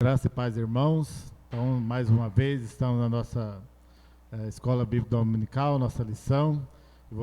Graça e paz, irmãos. Então, mais uma vez, estamos na nossa Escola Bíblica Dominical, nossa lição.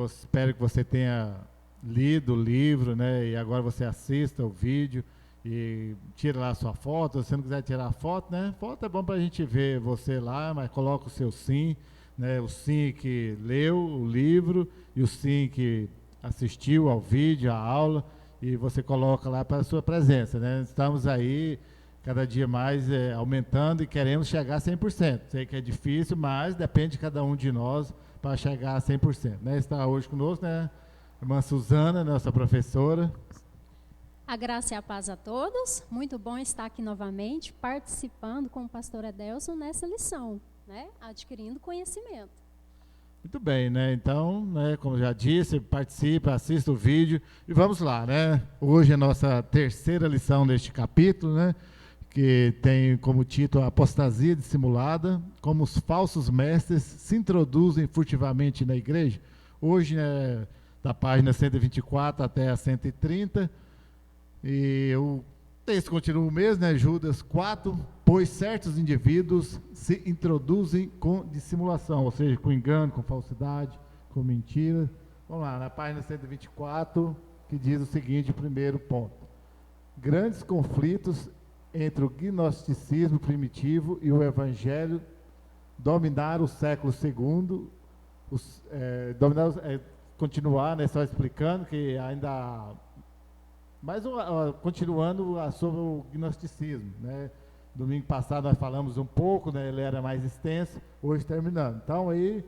Espero que você tenha lido o livro, né? E agora você assista o vídeo e tira lá a sua foto. Se você não quiser tirar a foto, né? Foto é bom para a gente ver você lá, mas coloca o seu sim, né? O sim que leu o livro e o sim que assistiu ao vídeo, à aula, e você coloca lá para a sua presença, né? Estamos aí cada dia mais aumentando e queremos chegar a 100%. Sei que é difícil, mas depende de cada um de nós para chegar a 100%. Né? Está hoje conosco, né? Irmã Suzana, nossa professora. A graça e a paz a todos. Muito bom estar aqui novamente, participando com o pastor Adelson nessa lição, né? Adquirindo conhecimento. Muito bem, né? Então, né, como já disse, participa, assista o vídeo e vamos lá, né? Hoje é a nossa terceira lição deste capítulo, né? Que tem como título a apostasia dissimulada, como os falsos mestres se introduzem furtivamente na igreja. Hoje, né, da página 124 até a 130, e o texto continua o mesmo, né, Judas 4, pois certos indivíduos se introduzem com dissimulação, ou seja, com engano, com falsidade, com mentira. Vamos lá, na página 124, que diz o seguinte, o primeiro ponto. Grandes conflitos entre o gnosticismo primitivo e o evangelho dominaram o século II, continuar, né, só explicando que ainda, mas continuando sobre o gnosticismo, né, domingo passado nós falamos um pouco, né, ele era mais extenso, hoje terminando, então aí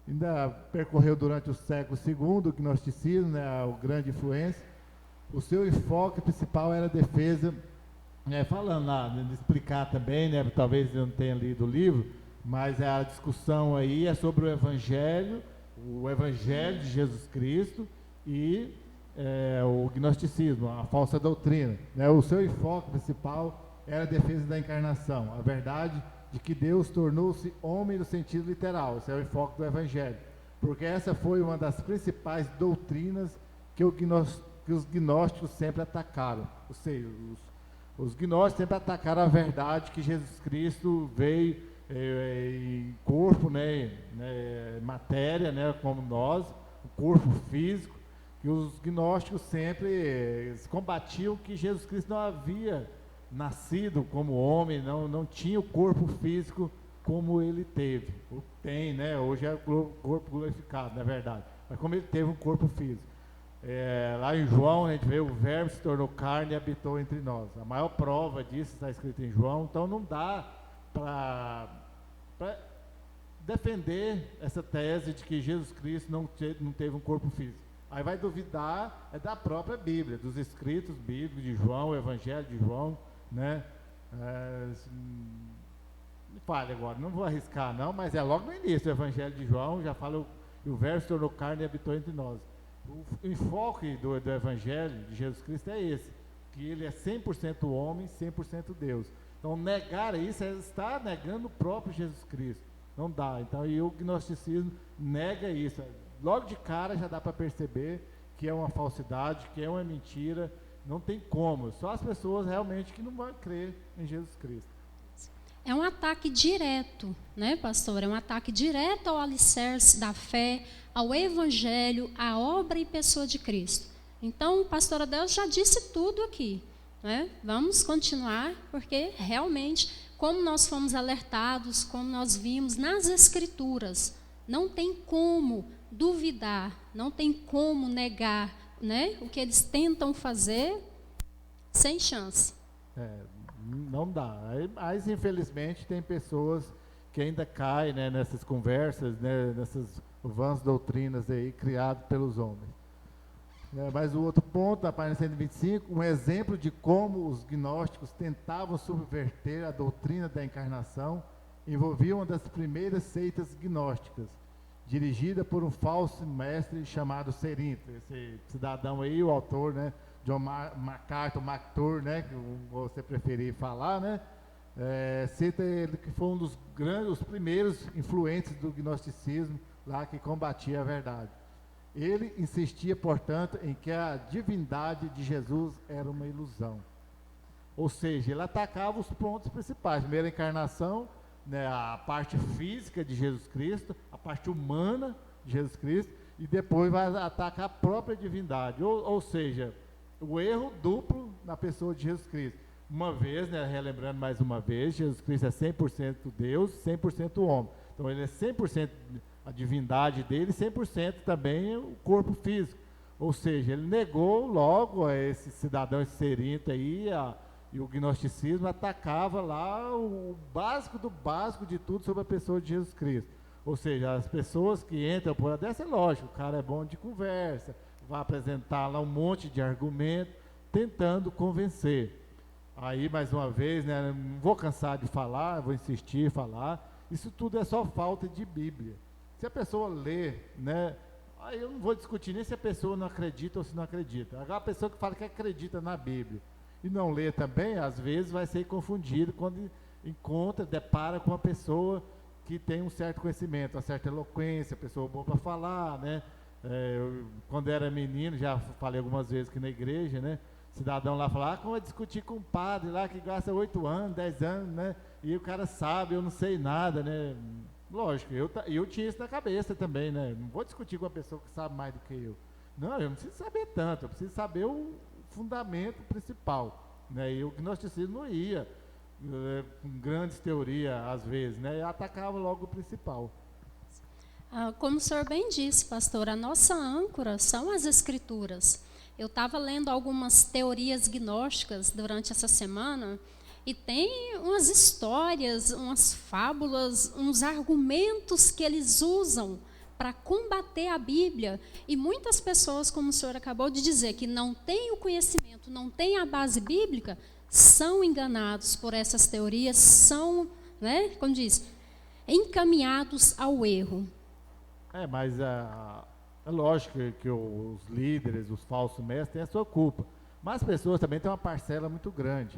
ainda percorreu durante o século II o gnosticismo, né, a grande influência, o seu enfoque principal era a defesa. Falando lá, de explicar também, né, talvez eu não tenha lido o livro, mas a discussão aí é sobre o Evangelho de Jesus Cristo e o gnosticismo, a falsa doutrina. Né? O seu enfoque principal era a defesa da encarnação, a verdade de que Deus tornou-se homem no sentido literal, esse é o enfoque do Evangelho, porque essa foi uma das principais doutrinas que os gnósticos sempre atacaram, ou seja, os gnósticos sempre atacaram a verdade que Jesus Cristo veio em corpo, né, matéria, né, como nós, o corpo físico, que os gnósticos sempre combatiam que Jesus Cristo não havia nascido como homem, não tinha o corpo físico como ele teve. Tem, né, hoje é o corpo glorificado, na verdade, mas como ele teve um corpo físico. Lá em João a gente vê o verbo se tornou carne e habitou entre nós. A maior prova disso está escrito em João, então não dá para defender essa tese de que Jesus Cristo não teve um corpo físico. Aí vai duvidar da própria Bíblia, dos escritos bíblicos de João, o Evangelho de João, né? Me fale agora, não vou arriscar não, mas é logo no início, o Evangelho de João já fala o verbo se tornou carne e habitou entre nós. O enfoque do Evangelho de Jesus Cristo é esse, que ele é 100% homem, 100% Deus. Então, negar isso é estar negando o próprio Jesus Cristo. Não dá. Então, e o gnosticismo nega isso. Logo de cara já dá para perceber que é uma falsidade, que é uma mentira. Não tem como. Só as pessoas realmente que não vão crer em Jesus Cristo. É um ataque direto, né, pastor? É um ataque direto ao alicerce da fé, ao Evangelho, à obra e pessoa de Cristo. Então, o pastor Adelson já disse tudo aqui, né? Vamos continuar, porque realmente, como nós fomos alertados, como nós vimos nas Escrituras, não tem como duvidar, não tem como negar, né, o que eles tentam fazer, sem chance. Não dá, mas infelizmente tem pessoas que ainda caem, né, nessas conversas, né, nessas vãs doutrinas aí criadas pelos homens. Mas o outro ponto, na página 125, um exemplo de como os gnósticos tentavam subverter a doutrina da encarnação, envolvia uma das primeiras seitas gnósticas, dirigida por um falso mestre chamado Cerinto, esse cidadão aí, o autor, né, John MacArthur, né, que você preferir falar, né, cita ele que foi um dos os primeiros influentes do gnosticismo lá que combatia a verdade. Ele insistia, portanto, em que a divindade de Jesus era uma ilusão. Ou seja, ele atacava os pontos principais. Primeiro a encarnação, né, a parte física de Jesus Cristo, a parte humana de Jesus Cristo, e depois vai atacar a própria divindade. Ou seja, o erro duplo na pessoa de Jesus Cristo. Uma vez, né, relembrando mais uma vez, Jesus Cristo é 100% Deus, 100% homem. Então ele é 100% a divindade dele, 100% também o corpo físico. Ou seja, ele negou logo a esse cidadão, esse serinto aí, e o gnosticismo atacava lá o básico do básico de tudo sobre a pessoa de Jesus Cristo. Ou seja, as pessoas que entram por dessa, é lógico, o cara é bom de conversa, vai apresentar lá um monte de argumento, tentando convencer. Aí, mais uma vez, né, não vou cansar de falar, vou insistir em falar, isso tudo é só falta de Bíblia. Se a pessoa lê, né, aí eu não vou discutir nem se a pessoa não acredita ou se não acredita. Agora a pessoa que fala que acredita na Bíblia e não lê também, às vezes vai ser confundido quando depara com uma pessoa que tem um certo conhecimento, uma certa eloquência, pessoa boa para falar, né? Quando era menino, já falei algumas vezes aqui na igreja, né? Cidadão lá falava, como é discutir com um padre lá que gasta 8 anos, 10 anos, né? E o cara sabe, eu não sei nada, né? Lógico, eu tinha isso na cabeça também, né? Não vou discutir com uma pessoa que sabe mais do que eu. Não, eu não preciso saber tanto, eu preciso saber o fundamento principal, né? E o gnosticismo não ia com grandes teorias, às vezes, né? E atacava logo o principal. Como o senhor bem disse, pastor, a nossa âncora são as Escrituras. Eu estava lendo algumas teorias gnósticas durante essa semana e tem umas histórias, umas fábulas, uns argumentos que eles usam para combater a Bíblia. E muitas pessoas, como o senhor acabou de dizer, que não têm o conhecimento, não têm a base bíblica, são enganados por essas teorias, são, né, como diz, encaminhados ao erro. Mas é lógico que os líderes, os falsos mestres, têm a sua culpa. Mas as pessoas também têm uma parcela muito grande.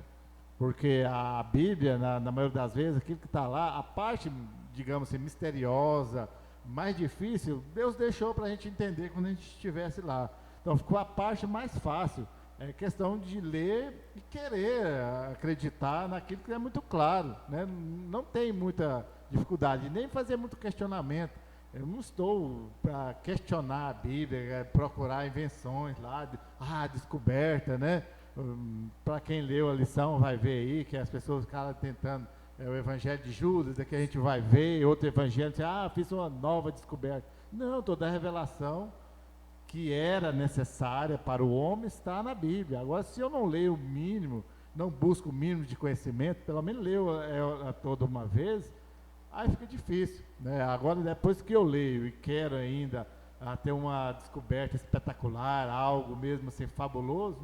Porque a Bíblia, na maioria das vezes, aquilo que está lá, a parte, digamos assim, misteriosa, mais difícil, Deus deixou para a gente entender quando a gente estivesse lá. Então ficou a parte mais fácil. É questão de ler e querer acreditar naquilo que é muito claro, né? Não tem muita dificuldade, nem fazer muito questionamento. Eu não estou para questionar a Bíblia, procurar invenções lá, descoberta, né? Para quem leu a lição vai ver aí que as pessoas ficaram tentando, o Evangelho de Judas, que a gente vai ver, outro Evangelho, fiz uma nova descoberta. Não, toda a revelação que era necessária para o homem está na Bíblia. Agora, se eu não leio o mínimo, não busco o mínimo de conhecimento, pelo menos leio toda uma vez, aí fica difícil, né? Agora, depois que eu leio e quero ainda ter uma descoberta espetacular, algo mesmo assim fabuloso,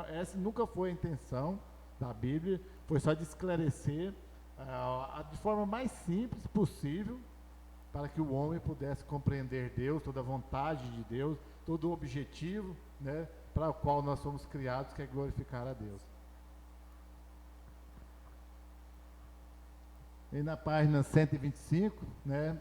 essa nunca foi a intenção da Bíblia, foi só de esclarecer de forma mais simples possível, para que o homem pudesse compreender Deus, toda a vontade de Deus, todo o objetivo, né, para o qual nós somos criados, que é glorificar a Deus. E na página 125, né,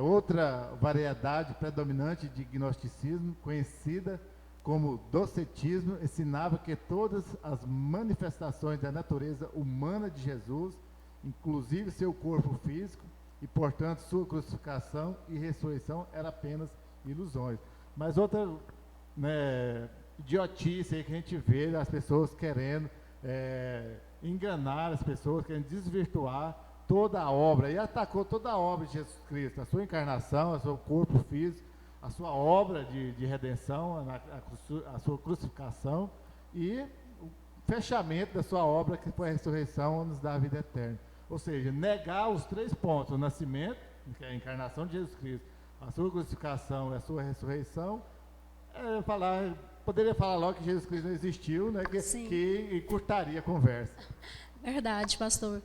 outra variedade predominante de gnosticismo, conhecida como docetismo, ensinava que todas as manifestações da natureza humana de Jesus, inclusive seu corpo físico, e, portanto, sua crucificação e ressurreição eram apenas ilusões. Mas outra, né, idiotice aí que a gente vê, as pessoas querendo enganar as pessoas, querendo desvirtuar toda a obra, e atacou toda a obra de Jesus Cristo, a sua encarnação, o seu corpo físico, a sua obra de redenção, a sua crucificação e o fechamento da sua obra, que foi a ressurreição, nos dá a vida eterna. Ou seja, negar os 3 pontos, o nascimento, que é a encarnação de Jesus Cristo, a sua crucificação e a sua ressurreição, poderia falar logo que Jesus Cristo não existiu, né, que encurtaria a conversa. Verdade, pastor.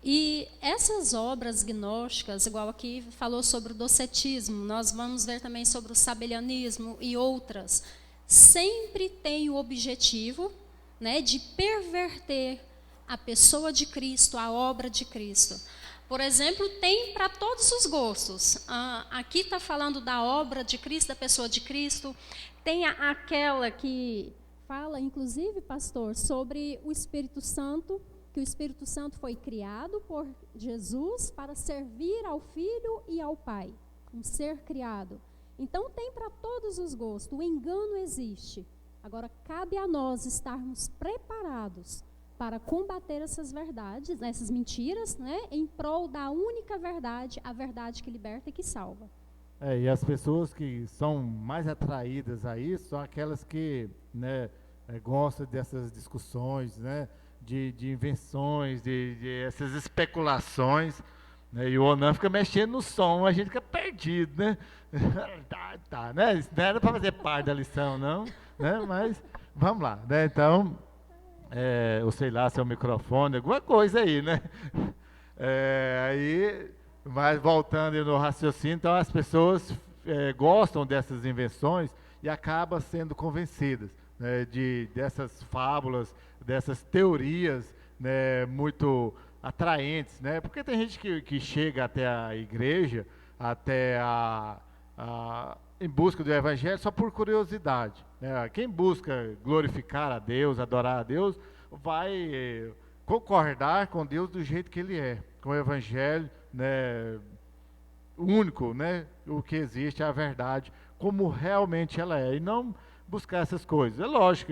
E essas obras gnósticas, igual aqui falou sobre o docetismo, nós vamos ver também sobre o sabelianismo e outras, sempre tem o objetivo, né, de perverter a pessoa de Cristo, a obra de Cristo. Por exemplo, tem para todos os gostos. Aqui está falando da obra de Cristo, da pessoa de Cristo. Tem aquela que fala, inclusive, pastor, sobre o Espírito Santo, que o Espírito Santo foi criado por Jesus para servir ao Filho e ao Pai, um ser criado. Então tem para todos os gostos, o engano existe. Agora cabe a nós estarmos preparados para combater essas verdades, essas mentiras, né, em prol da única verdade, a verdade que liberta e que salva. E as pessoas que são mais atraídas a isso são aquelas que, né, gostam dessas discussões, né, de invenções, de essas especulações, né, e o Onan fica mexendo no som, a gente fica perdido, né? Né? Isso não era para fazer parte da lição, não, né? Mas vamos lá, né? Então, ou sei lá, seu microfone, alguma coisa aí, né? Mas voltando no raciocínio, então as pessoas gostam dessas invenções e acabam sendo convencidas, né, dessas fábulas, dessas teorias, né, muito atraentes, né? Porque tem gente que chega até a igreja, até em busca do evangelho só por curiosidade, né? Quem busca glorificar a Deus, adorar a Deus, vai concordar com Deus do jeito que Ele é, com o evangelho, né, único, né, o que existe, a verdade, como realmente ela é, e não buscar essas coisas. É lógico,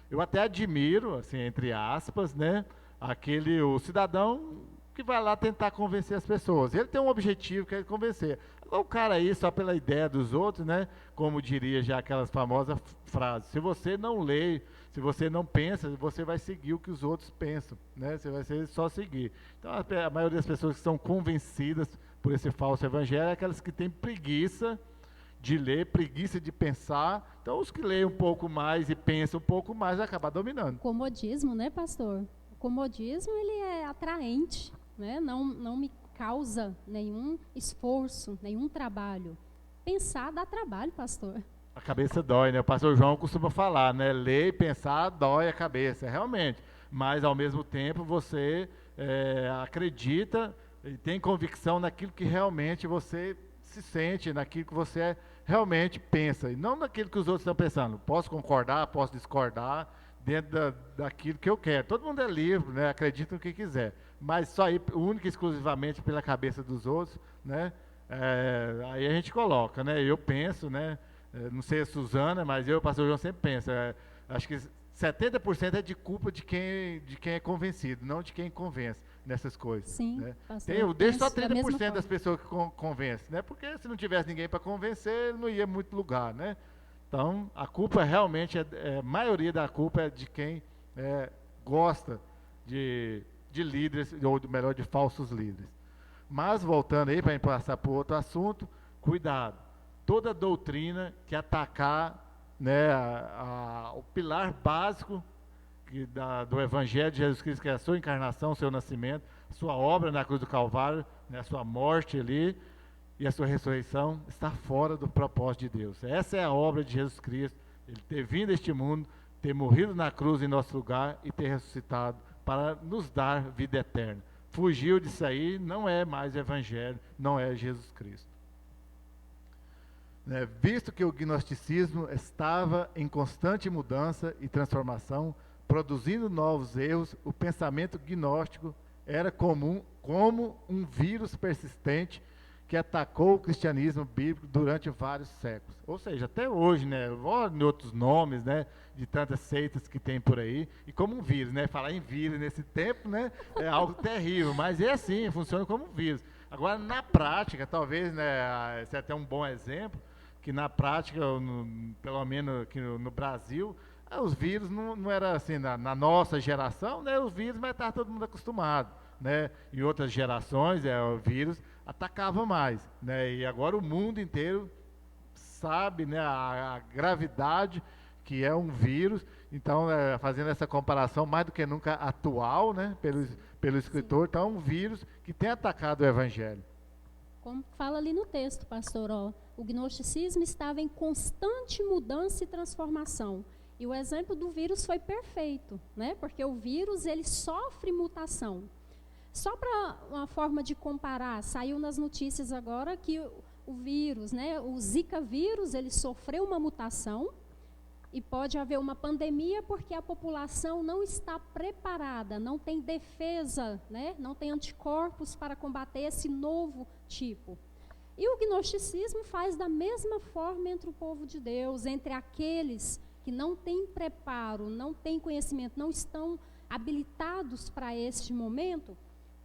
eu até admiro, assim, entre aspas, né, o cidadão que vai lá tentar convencer as pessoas. Ele tem um objetivo, que é convencer. Agora, o cara aí, só pela ideia dos outros, né, como diria já aquelas famosas frases, se você não lê, se você não pensa, você vai seguir o que os outros pensam, né? Você vai só seguir. Então, a maioria das pessoas que são convencidas por esse falso evangelho é aquelas que têm preguiça de ler, preguiça de pensar. Então, os que leem um pouco mais e pensam um pouco mais, acabam dominando. Comodismo, né, pastor? O comodismo, ele é atraente, né? Não me causa nenhum esforço, nenhum trabalho. Pensar dá trabalho, pastor. A cabeça dói, né? O pastor João costuma falar, né? Ler e pensar dói a cabeça, realmente. Mas, ao mesmo tempo, você acredita e tem convicção naquilo que realmente você se sente, naquilo que você realmente pensa, e não naquilo que os outros estão pensando. Posso concordar, posso discordar, dentro daquilo que eu quero. Todo mundo é livre, né? Acredita no que quiser. Mas só ir única e exclusivamente pela cabeça dos outros, né? Aí a gente coloca, né? Eu penso, né? Não sei a Suzana, mas eu, o pastor João, sempre penso. Acho que 70% é de culpa de quem é convencido, não de quem convence nessas coisas. Sim, né? pastor, Deixa só 30% das pessoas que convencem, né? Porque se não tivesse ninguém para convencer, não ia muito lugar, né? Então, a culpa realmente, a maioria da culpa é de quem gosta de líderes, ou melhor, de falsos líderes. Mas, voltando aí, para passar para outro assunto, cuidado. Toda doutrina que atacar, né, o pilar básico do Evangelho de Jesus Cristo, que é a sua encarnação, seu nascimento, a sua obra na cruz do Calvário, né, a sua morte ali e a sua ressurreição, está fora do propósito de Deus. Essa é a obra de Jesus Cristo, Ele ter vindo a este mundo, ter morrido na cruz em nosso lugar e ter ressuscitado para nos dar vida eterna. Fugiu disso aí, não é mais Evangelho, não é Jesus Cristo. Visto que o gnosticismo estava em constante mudança e transformação, produzindo novos erros, o pensamento gnóstico era comum como um vírus persistente que atacou o cristianismo bíblico durante vários séculos. Ou seja, até hoje, né, em outros nomes, né, de tantas seitas que tem por aí, e como um vírus, né, falar em vírus nesse tempo, né, é algo terrível, mas é assim, funciona como um vírus. Agora, na prática, talvez, né, esse é até um bom exemplo, que na prática, pelo menos aqui no Brasil, os vírus não era assim, na nossa geração, né, os vírus, mas estava todo mundo acostumado, né, em outras gerações, o vírus atacava mais, né, e agora o mundo inteiro sabe, né, a gravidade que é um vírus. Então, fazendo essa comparação mais do que nunca atual, né, pelo escritor, então é um vírus que tem atacado o Evangelho. Como fala ali no texto, pastor, o gnosticismo estava em constante mudança e transformação. E o exemplo do vírus foi perfeito, né? Porque o vírus, ele sofre mutação. Só para uma forma de comparar, saiu nas notícias agora que o vírus, né, o Zika vírus, ele sofreu uma mutação E pode haver uma pandemia porque a população não está preparada, não tem defesa, né? Não tem anticorpos para combater esse novo tipo. E o gnosticismo faz da mesma forma entre o povo de Deus, entre aqueles que não têm preparo, não têm conhecimento, não estão habilitados para este momento,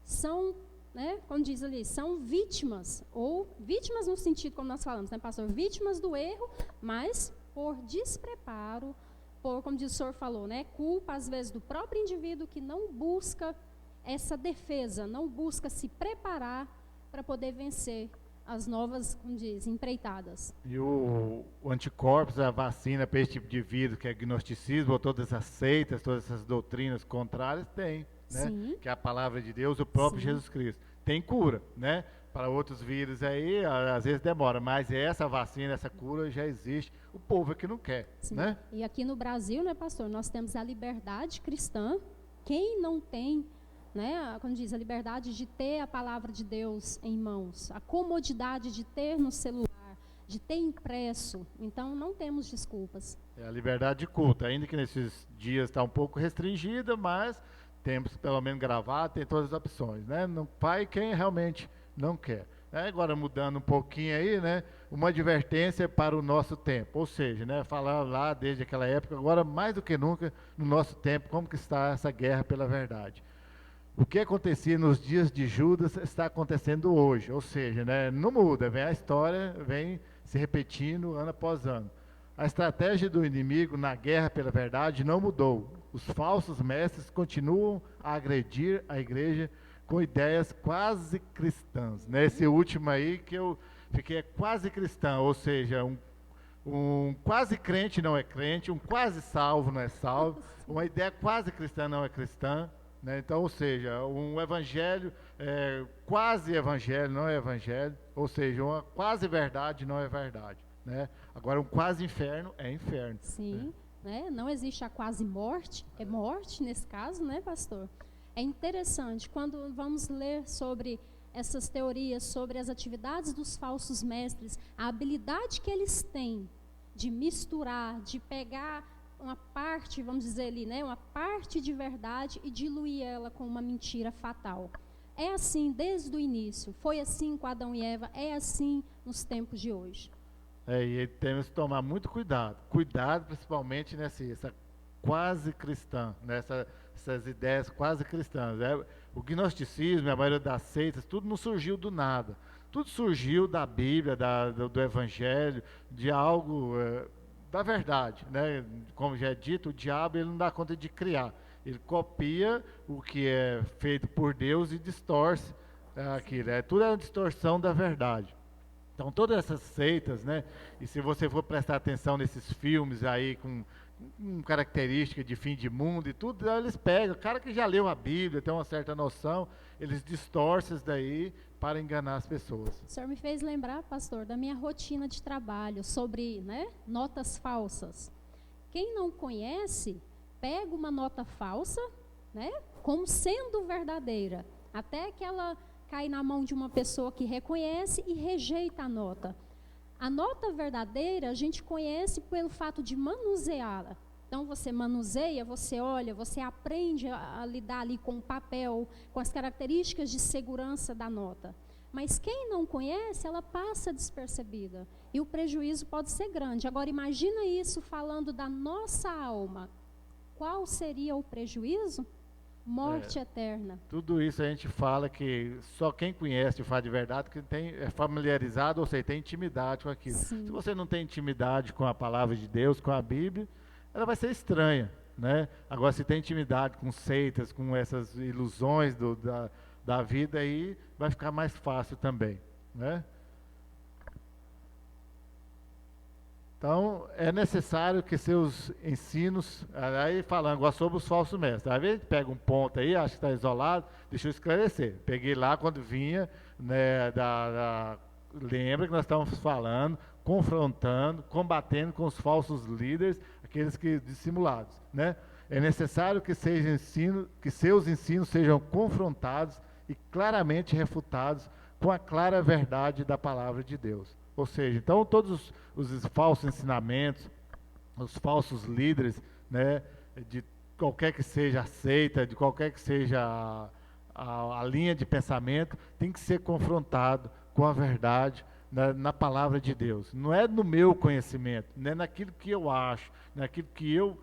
são, né, como diz ali, são vítimas, ou vítimas no sentido, como nós falamos, né, pastor? Vítimas do erro, mas por despreparo, por, como diz o senhor falou, né, culpa às vezes do próprio indivíduo que não busca essa defesa, não busca se preparar para poder vencer as novas, como diz, empreitadas. E o anticorpos, a vacina para esse tipo de vírus, que é gnosticismo, ou todas as seitas, todas essas doutrinas contrárias, tem, né? Sim. Que é a palavra de Deus, o próprio Sim. Jesus Cristo. Tem cura, né? Para outros vírus aí, às vezes demora, mas essa vacina, essa cura já existe. O povo é que não quer, Sim. né? E aqui no Brasil, né, pastor, nós temos a liberdade cristã. Quem não tem, né, quando diz a liberdade de ter a palavra de Deus em mãos, a comodidade de ter no celular, de ter impresso, então não temos desculpas. É a liberdade de culto, ainda que nesses dias está um pouco restringida, mas temos que pelo menos gravar, tem todas as opções, né? Não vai quem realmente não quer. Agora mudando um pouquinho aí, né? Uma advertência para o nosso tempo, ou seja, né? Falar lá desde aquela época, agora mais do que nunca no nosso tempo, como que está essa guerra pela verdade. O que acontecia nos dias de Judas está acontecendo hoje, ou seja, né, não muda, vem a história, vem se repetindo ano após ano. A estratégia do inimigo na guerra pela verdade não mudou. Os falsos mestres continuam a agredir a igreja com ideias quase cristãs. Nesse último aí que eu fiquei quase cristão, ou seja, um quase crente não é crente, um quase salvo não é salvo, uma ideia quase cristã não é cristã. Né? Então, ou seja, um evangelho, quase evangelho não é evangelho, ou seja, uma quase verdade não é verdade. Né? Agora, um quase inferno é inferno. Sim, né? Não existe a quase morte, é morte nesse caso, né, pastor? É interessante, quando vamos ler sobre essas teorias, sobre as atividades dos falsos mestres, a habilidade que eles têm de misturar, de pegar uma parte, vamos dizer ali, né, uma parte de verdade e diluir ela com uma mentira fatal. É assim desde o início, foi assim com Adão e Eva, é assim nos tempos de hoje. E temos que tomar muito cuidado principalmente nessa quase cristã, essas ideias quase cristãs. O gnosticismo, a maioria das seitas, tudo não surgiu do nada, tudo surgiu da Bíblia, do Evangelho, de algo... da verdade, né? Como já é dito, o diabo ele não dá conta de criar, ele copia o que é feito por Deus e distorce aquilo, tudo é uma distorção da verdade. Então todas essas seitas, né? E se você for prestar atenção nesses filmes aí com característica de fim de mundo e tudo, eles pegam, o cara que já leu a Bíblia, tem uma certa noção, eles distorcem isso daí para enganar as pessoas. O senhor me fez lembrar, pastor, da minha rotina de trabalho sobre, né, notas falsas. Quem não conhece, pega uma nota falsa, né, como sendo verdadeira, até que ela cai na mão de uma pessoa que reconhece e rejeita a nota. A nota verdadeira a gente conhece pelo fato de manuseá-la. Então você manuseia, você olha, você aprende a lidar ali com o papel, com as características de segurança da nota. Mas quem não conhece, ela passa despercebida. E o prejuízo pode ser grande. Agora imagina isso falando da nossa alma. Qual seria o prejuízo? Morte eterna. Tudo isso a gente fala que só quem conhece o fato de verdade que é familiarizado, ou seja, tem intimidade com aquilo. Sim. Se você não tem intimidade com a palavra de Deus, com a Bíblia, ela vai ser estranha, né? Agora, se tem intimidade com seitas, com essas ilusões da vida, aí vai ficar mais fácil também, né? Então, é necessário que seus ensinos, aí falando agora sobre os falsos mestres, às vezes pega um ponto aí, acho que está isolado, deixa eu esclarecer. Peguei lá quando vinha, né, lembra que nós estávamos falando, confrontando, combatendo com os falsos líderes, aqueles que dissimulados, né? É necessário que seus ensinos sejam confrontados e claramente refutados com a clara verdade da palavra de Deus. Ou seja, então todos os falsos ensinamentos, os falsos líderes, né, de qualquer que seja a seita, de qualquer que seja a linha de pensamento, tem que ser confrontado com a verdade na palavra de Deus. Não é no meu conhecimento, não é naquilo que eu acho, naquilo que eu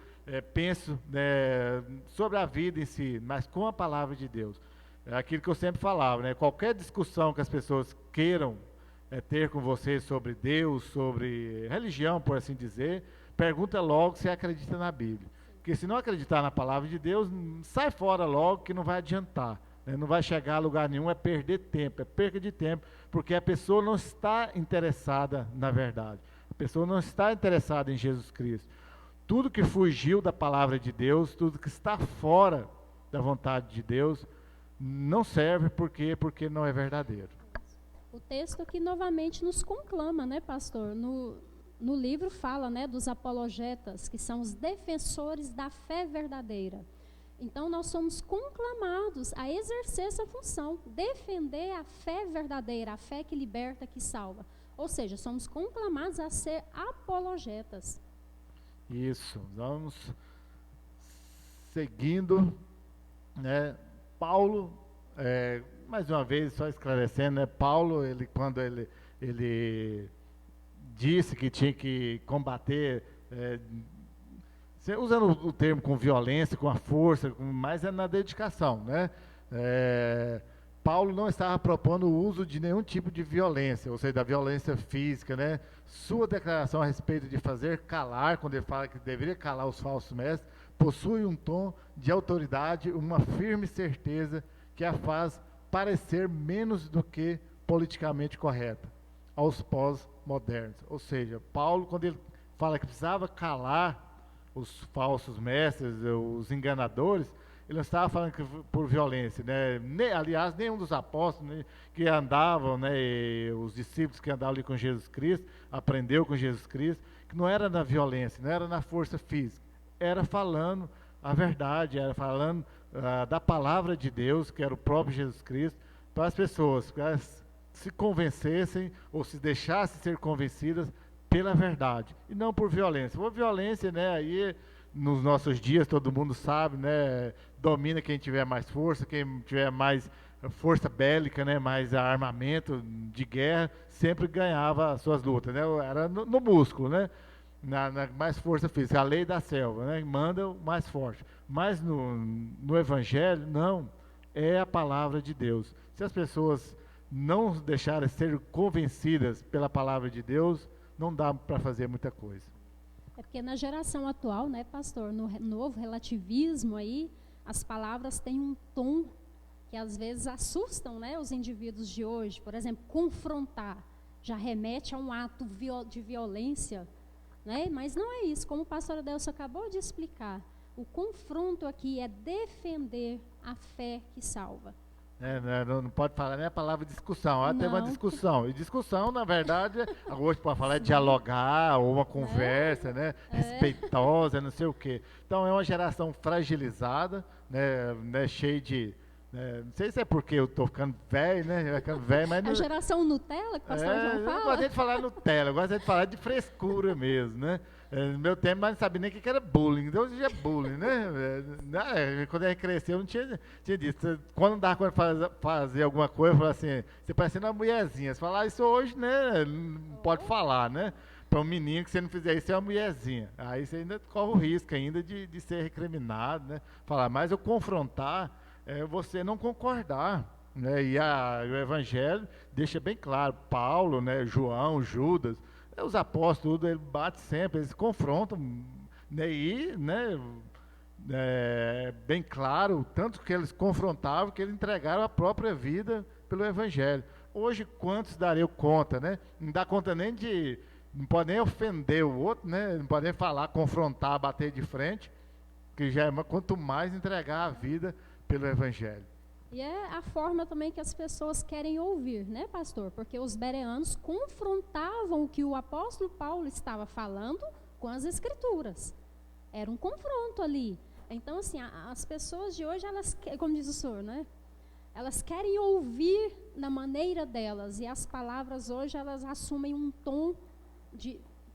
penso, né, sobre a vida em si, mas com a palavra de Deus. É aquilo que eu sempre falava, né? Qualquer discussão que as pessoas queiram ter com você sobre Deus, sobre religião, por assim dizer, pergunta logo se acredita na Bíblia. Porque se não acreditar na palavra de Deus, sai fora logo que não vai adiantar, né? Não vai chegar a lugar nenhum, é perder tempo, é perca de tempo, porque a pessoa não está interessada na verdade. A pessoa não está interessada em Jesus Cristo. Tudo que fugiu da palavra de Deus, tudo que está fora da vontade de Deus, não serve porque não é verdadeiro. O texto aqui novamente nos conclama, né, pastor? No livro fala, né, dos apologetas, que são os defensores da fé verdadeira. Então nós somos conclamados a exercer essa função, defender a fé verdadeira, a fé que liberta, que salva. Ou seja, somos conclamados a ser apologetas. Isso, vamos seguindo, né? Paulo, mais uma vez, só esclarecendo, né? Paulo, quando ele disse que tinha que combater, usando o termo com violência, com a força, mas é na dedicação, né? Paulo não estava propondo o uso de nenhum tipo de violência, ou seja, da violência física, né? Sua declaração a respeito de fazer calar, quando ele fala que deveria calar os falsos mestres, possui um tom de autoridade, uma firme certeza que a faz parecer menos do que politicamente correta aos pós-modernos. Ou seja, Paulo, quando ele fala que precisava calar os falsos mestres, os enganadores, ele não estava falando que por violência, né? Aliás, nenhum dos apóstolos, né, que andavam, né, os discípulos que andavam ali com Jesus Cristo, aprendeu com Jesus Cristo, que não era na violência, não era na força física, era falando a verdade, era falando da palavra de Deus, que era o próprio Jesus Cristo, para as pessoas, que elas se convencessem ou se deixassem ser convencidas pela verdade, e não por violência. Por violência, né, aí nos nossos dias, todo mundo sabe, né, domina quem tiver mais força, quem tiver mais força bélica, né, mais armamento de guerra, sempre ganhava as suas lutas, né, era no músculo, né, na mais força física, a lei da selva, né, manda o mais forte. Mas no Evangelho, não, é a palavra de Deus. Se as pessoas não deixarem ser convencidas pela palavra de Deus, não dá para fazer muita coisa. É porque na geração atual, né, pastor, no novo relativismo aí, as palavras têm um tom que às vezes assustam, né, os indivíduos de hoje. Por exemplo, confrontar já remete a um ato de violência, né? Mas não é isso, como o pastor Adelson acabou de explicar. O confronto aqui é defender a fé que salva. Não pode falar nem a palavra discussão. Tem uma discussão. E discussão, na verdade, hoje pode falar é dialogar, ou uma conversa, né? Respeitosa, não sei o quê. Então é uma geração fragilizada, né? Cheia de... não sei se é porque eu estou ficando velho, né? Mas a geração Nutella, que o pastor João fala? Eu gosto de falar Nutella, eu gosto de falar de frescura mesmo, né? No meu tempo, mas não sabia nem o que era bullying. Então, hoje é bullying, né? Quando a gente cresceu, não tinha disso. Quando dava para fazer alguma coisa, eu falava assim, você parecendo uma mulherzinha. Você falar isso hoje, né? Não pode falar, né? Para um menino que você não fizer isso, é uma mulherzinha. Aí você ainda corre o risco ainda de ser recriminado, né? Falar, mas eu confrontar, você não concordar. Né? E o Evangelho deixa bem claro, Paulo, né? João, Judas, os apóstolos, ele bate sempre, eles se confrontam, né? E, né, bem claro, tanto que eles confrontavam, que eles entregaram a própria vida pelo Evangelho. Hoje, quantos dariam conta, né? Não dá conta nem não pode nem ofender o outro, né? Não pode nem falar, confrontar, bater de frente, que já é quanto mais entregar a vida pelo Evangelho. E é a forma também que as pessoas querem ouvir, né, pastor? Porque os bereanos confrontavam o que o apóstolo Paulo estava falando com as Escrituras. Era um confronto ali. Então, assim, as pessoas de hoje, elas, como diz o senhor, né? Elas querem ouvir na maneira delas. E as palavras hoje, elas assumem um tom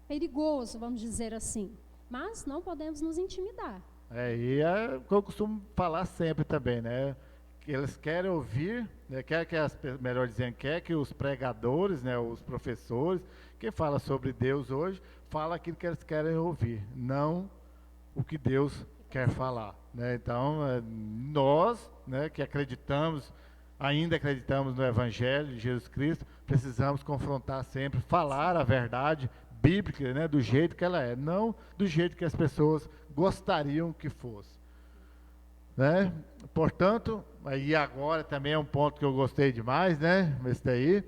perigoso, vamos dizer assim. mas não podemos nos intimidar. E é o que eu costumo falar sempre também, né? Que eles querem ouvir, né? Melhor dizendo, quer que os pregadores, né? Os professores, quem fala sobre Deus hoje, fala aquilo que eles querem ouvir, não o que Deus quer falar, né? Então, nós, né, que ainda acreditamos no Evangelho de Jesus Cristo, precisamos confrontar sempre, falar a verdade bíblica, né, do jeito que ela é, não do jeito que as pessoas gostariam que fosse, né? Portanto, aí agora também é um ponto que eu gostei demais, né? Esse daí,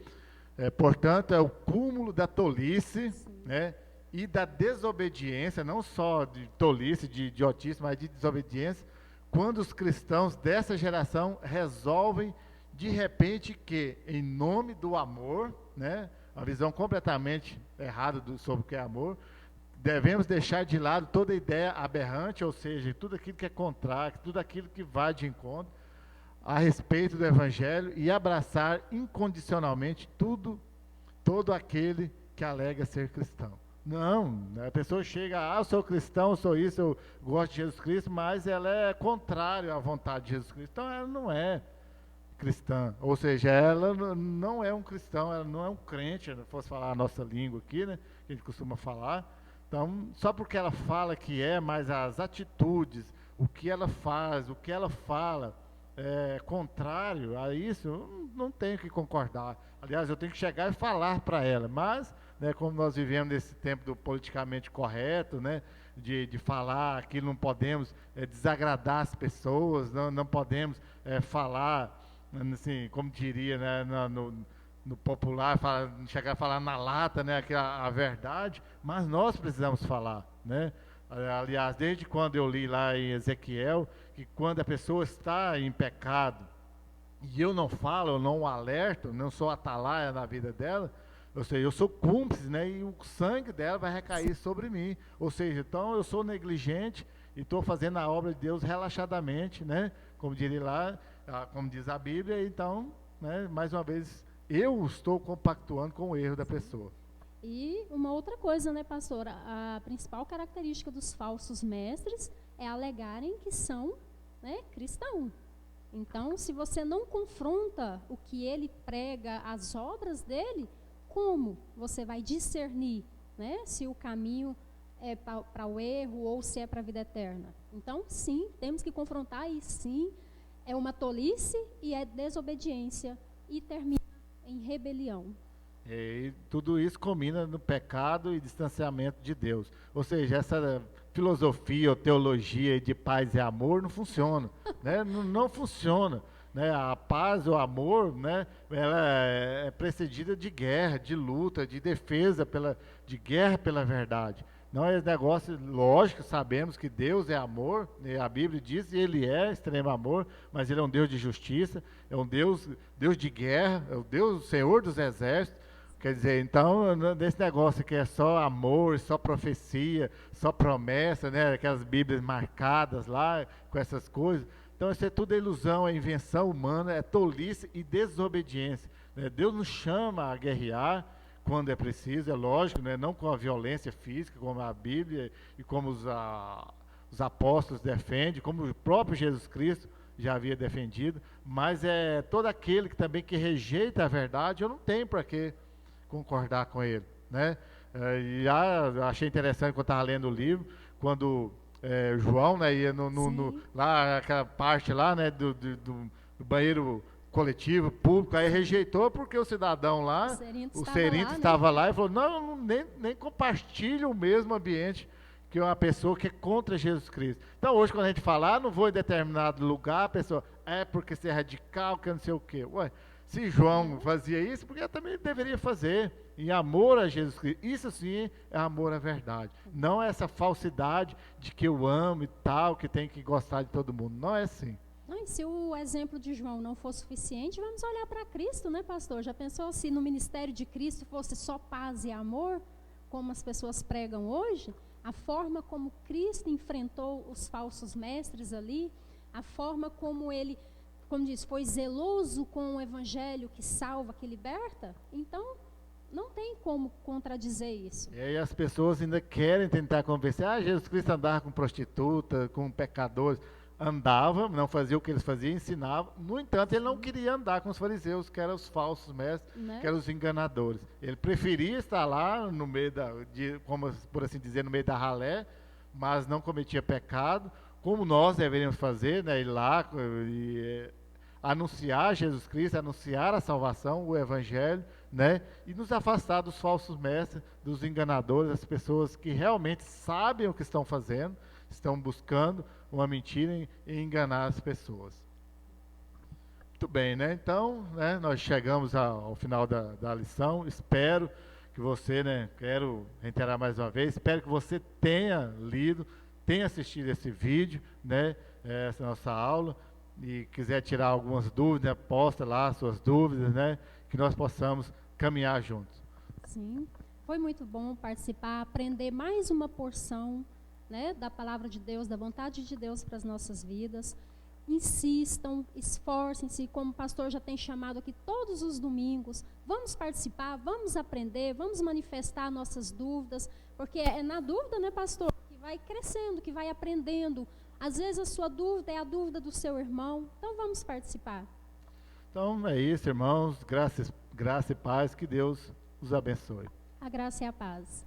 portanto, é o cúmulo da tolice, né? E da desobediência, não só de tolice, de idiotice, mas de desobediência, quando os cristãos dessa geração resolvem de repente que, em nome do amor, né, uma visão completamente errada sobre o que é amor, devemos deixar de lado toda ideia aberrante, ou seja, tudo aquilo que é contrário, tudo aquilo que vai de encontro a respeito do Evangelho e abraçar incondicionalmente todo aquele que alega ser cristão. Não, a pessoa chega, eu sou cristão, eu sou isso, eu gosto de Jesus Cristo, mas ela é contrária à vontade de Jesus Cristo. Então ela não é cristã, ou seja, ela não é um cristão, ela não é um crente, se fosse falar a nossa língua aqui, né, que a gente costuma falar. Então, só porque ela fala que mas as atitudes, o que ela faz, o que ela fala, contrário a isso, eu não tenho que concordar. Aliás, eu tenho que chegar e falar para ela, mas, né, como nós vivemos nesse tempo do politicamente correto, né, de falar que não podemos desagradar as pessoas, não podemos falar, assim, como diria, né, no popular, chegar a falar na lata, né, a verdade, mas nós precisamos falar, né? Aliás, desde quando eu li lá em Ezequiel, que quando a pessoa está em pecado, e eu não falo, eu não alerto, não sou atalaia na vida dela, ou seja, eu sou cúmplice, né, e o sangue dela vai recair sobre mim. Ou seja, então eu sou negligente e estou fazendo a obra de Deus relaxadamente, né, como diria lá, como diz a Bíblia, então, né, mais uma vez, eu estou compactuando com o erro da pessoa. E uma outra coisa, né, pastora, a principal característica dos falsos mestres é alegarem que são, né, cristãos. Então, se você não confronta o que ele prega, as obras dele, como você vai discernir, né, se o caminho é para o erro ou se é para a vida eterna? Então, sim, temos que confrontar e sim, é uma tolice e é desobediência e termina em rebelião. E tudo isso combina no pecado e distanciamento de Deus. Ou seja, essa filosofia ou teologia de paz e amor não funciona, né? Não funciona, né? A paz, o amor, né? Ela é precedida de guerra, de luta, de defesa de guerra pela verdade. Não é negócio, lógico, sabemos que Deus é amor, né? A Bíblia diz que Ele é extremo amor, mas Ele é um Deus de justiça, é um Deus de guerra, é o Deus, o Senhor dos exércitos. Quer dizer, então, desse negócio que é só amor, só profecia, só promessa, né? Aquelas Bíblias marcadas lá, com essas coisas. Então, isso é tudo ilusão, é invenção humana, é tolice e desobediência, né? Deus nos chama a guerrear quando é preciso, é lógico, né? Não com a violência física, como a Bíblia e como os apóstolos defendem, como o próprio Jesus Cristo já havia defendido, mas é todo aquele que também que rejeita a verdade, eu não tenho para que concordar com ele, né? Eu achei interessante quando eu estava lendo o livro, quando João, né, ia lá, aquela parte lá, né, do banheiro coletivo, público, aí rejeitou porque o cidadão lá, o Serinto estava lá e falou, não, nem compartilha o mesmo ambiente que uma pessoa que é contra Jesus Cristo. Então hoje quando a gente fala, não vou em determinado lugar, a pessoa, porque você é radical, que não sei o quê. Ué, se João fazia isso, porque eu também deveria fazer, em amor a Jesus Cristo. Isso sim é amor à verdade. Não é essa falsidade de que eu amo e tal, que tem que gostar de todo mundo. Não é assim. E se o exemplo de João não for suficiente, vamos olhar para Cristo, né, pastor? Já pensou se no ministério de Cristo fosse só paz e amor, como as pessoas pregam hoje? A forma como Cristo enfrentou os falsos mestres ali, a forma como ele, como diz, foi zeloso com o evangelho que salva, que liberta. Então, não tem como contradizer isso. E aí as pessoas ainda querem tentar convencer, Jesus Cristo andava com prostituta, com pecadores. Andava, não fazia o que eles faziam, ensinava. No entanto, ele não queria andar com os fariseus, que eram os falsos mestres, Né? que eram os enganadores. Ele preferia estar lá no meio como por assim dizer, no meio da ralé, mas não cometia pecado, como nós deveríamos fazer, né? Ir lá e anunciar Jesus Cristo, anunciar a salvação, o Evangelho, né? E nos afastar dos falsos mestres, dos enganadores, das pessoas que realmente sabem o que estão fazendo, estão buscando uma mentira e enganar as pessoas. Muito bem, né? Então, né, nós chegamos ao final da lição. Espero que você, né, quero reiterar mais uma vez, espero que você tenha lido, tenha assistido esse vídeo, né, essa nossa aula, e quiser tirar algumas dúvidas, né, posta lá suas dúvidas, né, que nós possamos caminhar juntos. Sim, foi muito bom participar, aprender mais uma porção, né, da palavra de Deus, da vontade de Deus para as nossas vidas. Insistam, esforcem-se, como o pastor já tem chamado aqui todos os domingos. Vamos participar, vamos aprender, vamos manifestar nossas dúvidas, porque é na dúvida, né, pastor, que vai crescendo, que vai aprendendo. Às vezes a sua dúvida é a dúvida do seu irmão, então vamos participar. Então é isso, irmãos, graça e paz, que Deus os abençoe. A graça e a paz.